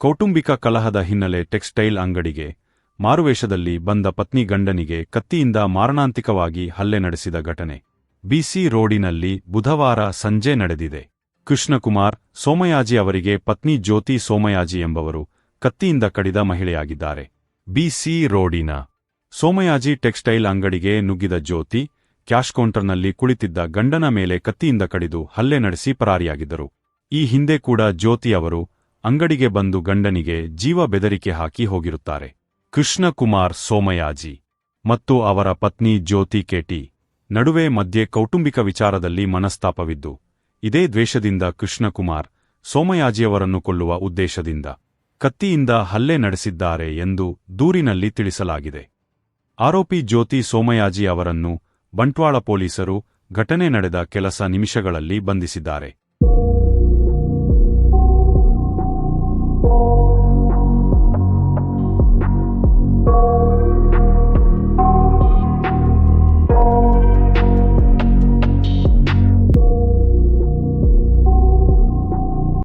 ಕೌಟುಂಬಿಕ ಕಲಹದ ಹಿನ್ನೆಲೆ ಟೆಕ್ಸ್ಟೈಲ್ ಅಂಗಡಿಗೆ ಮಾರುವೇಷದಲ್ಲಿ ಬಂದ ಪತ್ನಿ ಗಂಡನಿಗೆ ಕತ್ತಿಯಿಂದ ಮಾರಣಾಂತಿಕವಾಗಿ ಹಲ್ಲೆ ನಡೆಸಿದ ಘಟನೆ ಬಿಸಿ ರೋಡಿನಲ್ಲಿ ಬುಧವಾರ ಸಂಜೆ ನಡೆದಿದೆ. ಕೃಷ್ಣಕುಮಾರ್ ಸೋಮಯಾಜಿ ಅವರಿಗೆ ಪತ್ನಿ ಜ್ಯೋತಿ ಸೋಮಯಾಜಿ ಎಂಬವರು ಕತ್ತಿಯಿಂದ ಕಡಿದ ಮಹಿಳೆಯಾಗಿದ್ದಾರೆ. ಬಿಸಿ ರೋಡಿನ ಸೋಮಯಾಜಿ ಟೆಕ್ಸ್ಟೈಲ್ ಅಂಗಡಿಗೆ ನುಗ್ಗಿದ ಜ್ಯೋತಿ ಕ್ಯಾಶ್ ಕೌಂಟರ್ನಲ್ಲಿ ಕುಳಿತಿದ್ದ ಗಂಡನ ಮೇಲೆ ಕತ್ತಿಯಿಂದ ಕಡಿದು ಹಲ್ಲೆ ನಡೆಸಿ ಪರಾರಿಯಾಗಿದ್ದರು. ಈ ಹಿಂದೆ ಕೂಡ ಜ್ಯೋತಿ ಅವರು ಅಂಗಡಿಗೆ ಬಂದು ಗಂಡನಿಗೆ ಜೀವ ಬೆದರಿಕೆ ಹಾಕಿ ಹೋಗಿರುತ್ತಾರೆ. ಕೃಷ್ಣಕುಮಾರ್ ಸೋಮಯಾಜಿ ಮತ್ತು ಅವರ ಪತ್ನಿ ಜ್ಯೋತಿ ಕೆಟಿ ನಡುವೆ ಮಧ್ಯೆ ಕೌಟುಂಬಿಕ ವಿಚಾರದಲ್ಲಿ ಮನಸ್ತಾಪವಿದ್ದು, ಇದೇ ದ್ವೇಷದಿಂದ ಕೃಷ್ಣಕುಮಾರ್ ಸೋಮಯಾಜಿಯವರನ್ನು ಕೊಲ್ಲುವ ಉದ್ದೇಶದಿಂದ ಕತ್ತಿಯಿಂದ ಹಲ್ಲೆ ನಡೆಸಿದ್ದಾರೆ ಎಂದು ದೂರಿನಲ್ಲಿ ತಿಳಿಸಲಾಗಿದೆ. ಆರೋಪಿ ಜ್ಯೋತಿ ಸೋಮಯಾಜಿ ಅವರನ್ನು ಬಂಟ್ವಾಳ ಪೊಲೀಸರು ಘಟನೆ ನಡೆದ ಕೆಲಸ ನಿಮಿಷಗಳಲ್ಲಿ ಬಂಧಿಸಿದ್ದಾರೆ.